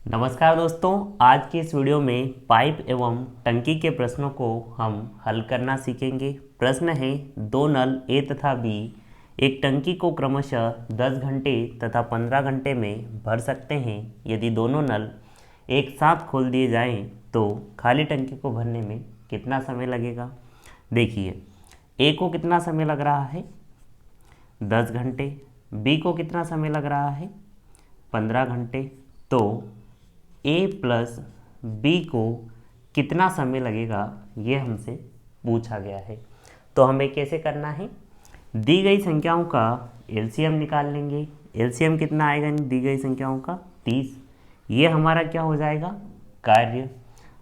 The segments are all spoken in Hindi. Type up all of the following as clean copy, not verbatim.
नमस्कार दोस्तों, आज की इस वीडियो में पाइप एवं टंकी के प्रश्नों को हम हल करना सीखेंगे। प्रश्न है, दो नल ए तथा बी एक टंकी को क्रमशः 10 घंटे तथा 15 घंटे में भर सकते हैं। यदि दोनों नल एक साथ खोल दिए जाएं तो खाली टंकी को भरने में कितना समय लगेगा। देखिए, ए को कितना समय लग रहा है 10 घंटे, बी को कितना समय लग रहा है 15 घंटे। तो ए प्लस बी को कितना समय लगेगा ये हमसे पूछा गया है। तो हमें कैसे करना है, दी गई संख्याओं का एलसीएम निकाल लेंगे। एलसीएम कितना आएगा दी गई संख्याओं का 30। ये हमारा क्या हो जाएगा कार्य।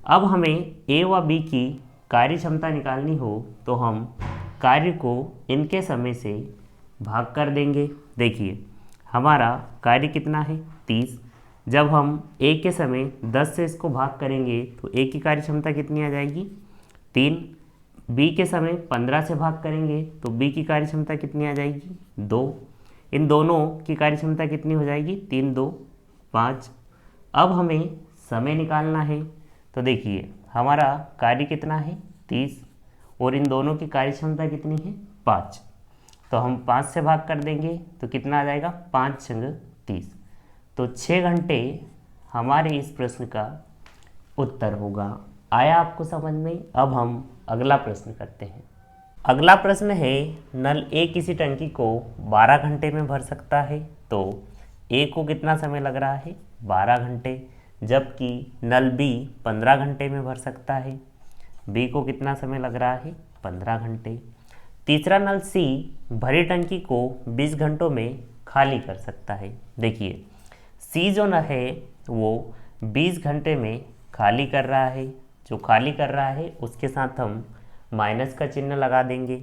अब हमें ए व बी की कार्य क्षमता निकालनी हो तो हम कार्य को इनके समय से भाग कर देंगे। देखिए, हमारा कार्य कितना है 30। जब हम ए के समय 10 से इसको भाग करेंगे तो ए की कार्य क्षमता कितनी आ जाएगी 3। बी के समय 15 से भाग करेंगे तो बी की कार्य क्षमता कितनी आ जाएगी 2। इन दोनों की कार्य क्षमता कितनी हो जाएगी 3 2 5। अब हमें समय निकालना है। तो देखिए, हमारा कार्य कितना है 30 और इन दोनों की कार्य क्षमता कितनी है 5। तो हम 5 से भाग कर देंगे तो कितना आ जाएगा 5 छंग 30। तो 6 घंटे हमारे इस प्रश्न का उत्तर होगा। आया आपको समझ में। अब हम अगला प्रश्न करते हैं। अगला प्रश्न है, नल ए किसी टंकी को 12 घंटे में भर सकता है। तो ए को कितना समय लग रहा है 12 घंटे, जबकि नल बी 15 घंटे में भर सकता है। बी को कितना समय लग रहा है 15 घंटे। तीसरा नल सी भरी टंकी को 20 घंटों में खाली कर सकता है। देखिए, सी जो न है वो 20 घंटे में खाली कर रहा है। जो खाली कर रहा है उसके साथ हम माइनस का चिन्ह लगा देंगे।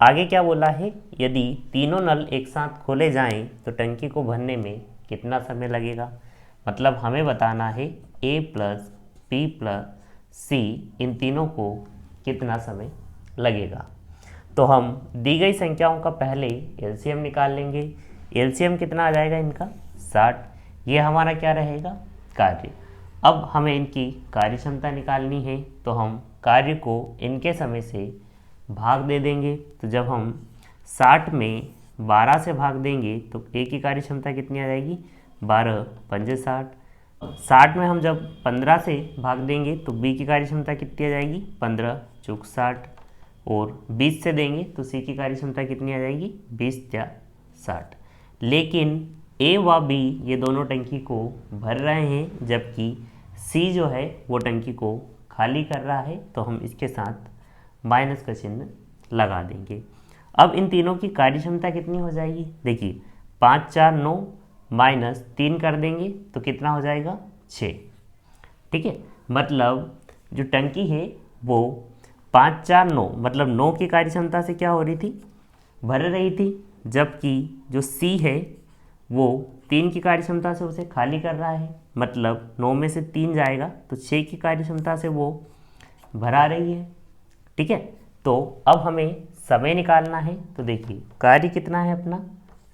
आगे क्या बोला है, यदि तीनों नल एक साथ खोले जाएं तो टंकी को भरने में कितना समय लगेगा। मतलब हमें बताना है ए प्लस बी प्लस सी इन तीनों को कितना समय लगेगा। तो हम दी गई संख्याओं का पहले एलसीएम निकाल लेंगे। एलसीएम कितना आ जाएगा इनका 60। ये हमारा क्या रहेगा कार्य। अब हमें इनकी कार्य क्षमता निकालनी है तो हम कार्य को इनके समय से भाग दे देंगे। तो जब हम 60 में 12 से भाग देंगे तो ए की कार्य क्षमता कितनी आ जाएगी 12 पंजे 60। 60 में हम जब 15 से भाग देंगे तो बी की कार्य क्षमता कितनी आ जाएगी 15 चूक 60। और 20 से देंगे तो सी की कार्य क्षमता कितनी आ जाएगी 20 या 60। लेकिन ए व बी ये दोनों टंकी को भर रहे हैं, जबकि सी जो है वो टंकी को खाली कर रहा है। तो हम इसके साथ माइनस का चिन्ह लगा देंगे। अब इन तीनों की कार्य क्षमता कितनी हो जाएगी, देखिए 5 4 9 माइनस 3 कर देंगे तो कितना हो जाएगा 6। ठीक है, मतलब जो टंकी है वो 5 4 9 मतलब 9 की कार्य क्षमता से क्या हो रही थी भर रही थी, जबकि जो सी है वो 3 की कार्य क्षमता से उसे खाली कर रहा है। मतलब 9 में से 3 जाएगा तो 6 की कार्य क्षमता से वो भरा रही है। ठीक है, तो अब हमें समय निकालना है। तो देखिए, कार्य कितना है अपना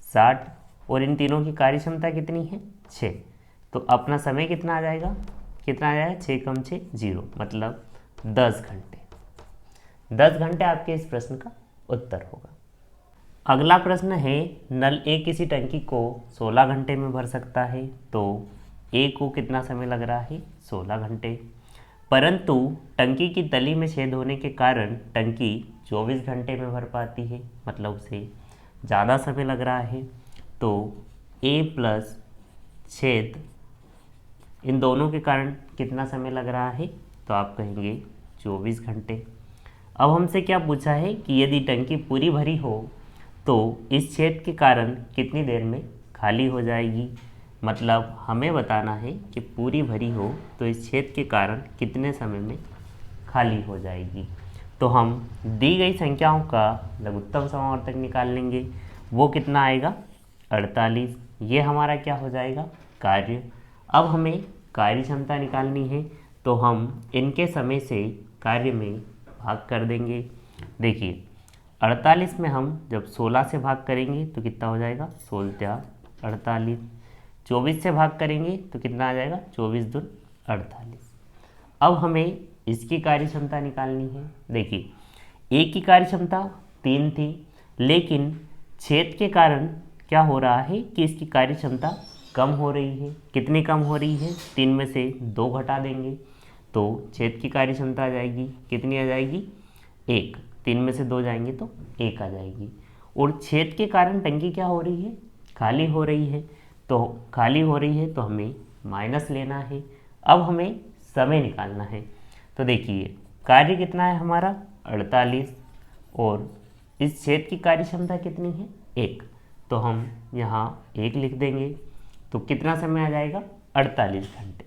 60 और इन तीनों की कार्य क्षमता कितनी है 6। तो अपना समय कितना आ जाएगा 6 कम 6 0 मतलब 10 घंटे। 10 घंटे आपके इस प्रश्न का उत्तर होगा। अगला प्रश्न है, नल ए किसी टंकी को 16 घंटे में भर सकता है। तो ए को कितना समय लग रहा है 16 घंटे, परंतु टंकी की तली में छेद होने के कारण टंकी 24 घंटे में भर पाती है। मतलब उसे ज़्यादा समय लग रहा है। तो ए प्लस छेद इन दोनों के कारण कितना समय लग रहा है, तो आप कहेंगे 24 घंटे। अब हमसे क्या पूछा है कि यदि टंकी पूरी भरी हो तो इस छेद के कारण कितनी देर में खाली हो जाएगी। मतलब हमें बताना है कि पूरी भरी हो तो इस छेद के कारण कितने समय में खाली हो जाएगी। तो हम दी गई संख्याओं का लघुत्तम समावर्तक निकाल लेंगे। वो कितना आएगा 48। ये हमारा क्या हो जाएगा कार्य। अब हमें कार्य क्षमता निकालनी है तो हम इनके समय से कार्य में भाग कर देंगे। देखिए, 48 में हम जब 16 से भाग करेंगे तो कितना हो जाएगा 16 48। 24 से भाग करेंगे तो कितना आ जाएगा, 24 दूर 48। अब हमें इसकी कार्य क्षमता निकालनी है। देखिए ए की कार्य क्षमता 3 थी, लेकिन छेद के कारण क्या हो रहा है कि इसकी कार्य क्षमता कम हो रही है। कितनी कम हो रही है, 3 में से 2 घटा देंगे तो छेद की कार्य क्षमता आ जाएगी, कितनी आ जाएगी, 1। 3 में से 2 जाएंगे तो 1 आ जाएगी। और छेद के कारण टंकी क्या हो रही है, खाली हो रही है। तो खाली हो रही है तो हमें माइनस लेना है। अब हमें समय निकालना है। तो देखिए कार्य कितना है हमारा, 48, और इस छेद की कार्य क्षमता कितनी है, 1। तो हम यहाँ 1 लिख देंगे तो कितना समय आ जाएगा, 48 घंटे।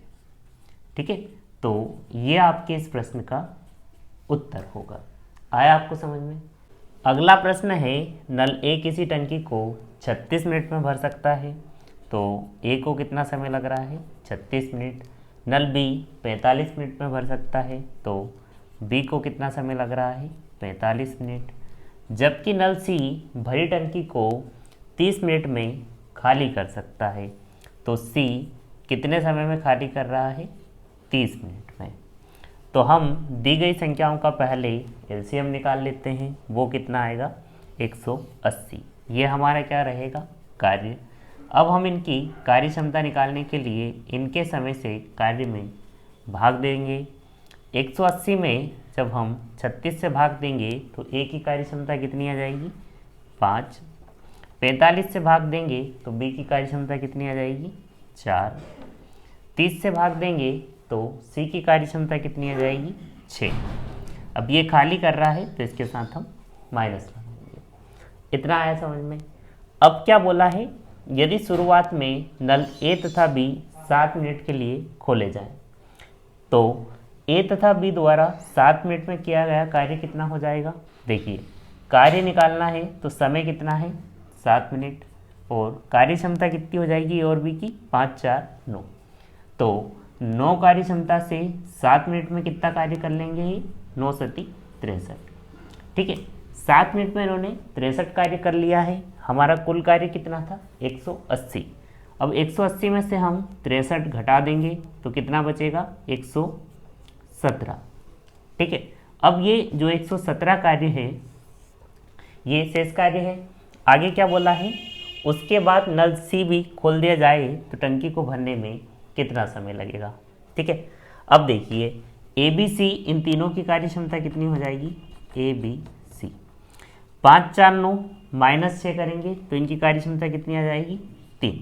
ठीक है, तो ये आपके इस प्रश्न का उत्तर होगा। आया आपको समझ में। अगला प्रश्न है, नल ए किसी टंकी को 36 मिनट में भर सकता है। तो ए को कितना समय लग रहा है, 36 मिनट। नल बी 45 मिनट में भर सकता है, तो बी को कितना समय लग रहा है, 45 मिनट। जबकि नल सी भरी टंकी को 30 मिनट में खाली कर सकता है, तो सी कितने समय में खाली कर रहा है, 30 मिनट में। तो हम दी गई संख्याओं का पहले एलसीएम निकाल लेते हैं। वो कितना आएगा, 180। ये हमारा क्या रहेगा, कार्य। अब हम इनकी कार्य क्षमता निकालने के लिए इनके समय से कार्य में भाग देंगे। 180 में जब हम 36 से भाग देंगे तो ए की कार्य क्षमता कितनी आ जाएगी, 5। 45 से भाग देंगे तो बी की कार्य क्षमता कितनी आ जाएगी, 4। 30 से भाग देंगे तो सी की कार्य क्षमता कितनी आ जाएगी, 6। अब ये खाली कर रहा है तो इसके साथ हम माइनस लगाएंगे। इतना आया समझ में। अब क्या बोला है, यदि शुरुआत में नल ए तथा बी 7 मिनट के लिए खोले जाएं, तो ए तथा बी द्वारा 7 मिनट में किया गया कार्य कितना हो जाएगा। देखिए कार्य निकालना है तो समय कितना है, 7 मिनट, और कार्य क्षमता कितनी हो जाएगी ए और बी की, 5 4 9। तो 9 कार्य क्षमता से 7 मिनट में कितना कार्य कर लेंगे, 9 सती 63। ठीक है, 7 मिनट में इन्होंने 63 कार्य कर लिया है। हमारा कुल कार्य कितना था, 180। अब 180 में से हम 63 घटा देंगे तो कितना बचेगा, 117। ठीक है, अब ये जो 117 कार्य है ये शेष कार्य है। आगे क्या बोला है, उसके बाद नल सी भी खोल दिया जाए तो टंकी को भरने में कितना समय लगेगा। ठीक है, अब देखिए ए बी सी इन तीनों की कार्य क्षमता कितनी हो जाएगी, ए बी सी। 5 4 9 माइनस 6 करेंगे तो इनकी कार्य क्षमता कितनी आ जाएगी, 3।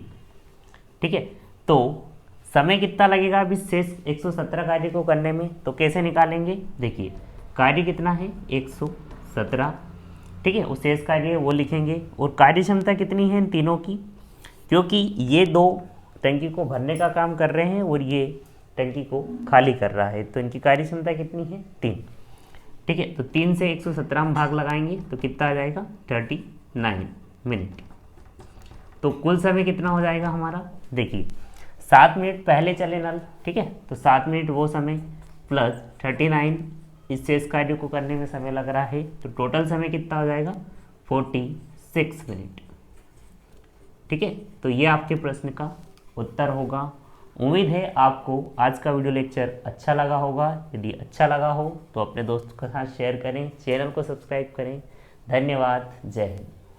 ठीक है, तो समय कितना लगेगा अभी शेष 117 कार्य को करने में, तो कैसे निकालेंगे। देखिए कार्य कितना है, 117। ठीक है, उस शेष कार्य है वो लिखेंगे, और कार्य क्षमता कितनी है इन तीनों की, क्योंकि ये दो टंकी को भरने का काम कर रहे हैं और ये टंकी को खाली कर रहा है, तो इनकी कार्य क्षमता कितनी है, 3। ठीक है, तो 3 से 117 में भाग लगाएंगे तो कितना आ जाएगा, 39 मिनट। तो कुल समय कितना हो जाएगा हमारा, देखिए 7 मिनट पहले चले नल, ठीक है, तो 7 मिनट वो समय प्लस 39 इस शेष कार्य को करने में समय लग रहा है, तो टोटल समय कितना हो जाएगा, 46 मिनट। ठीक है, तो ये आपके प्रश्न का उत्तर होगा। उम्मीद है आपको आज का वीडियो लेक्चर अच्छा लगा होगा। यदि अच्छा लगा हो तो अपने दोस्तों के साथ शेयर करें, चैनल को सब्सक्राइब करें। धन्यवाद, जय हिंद।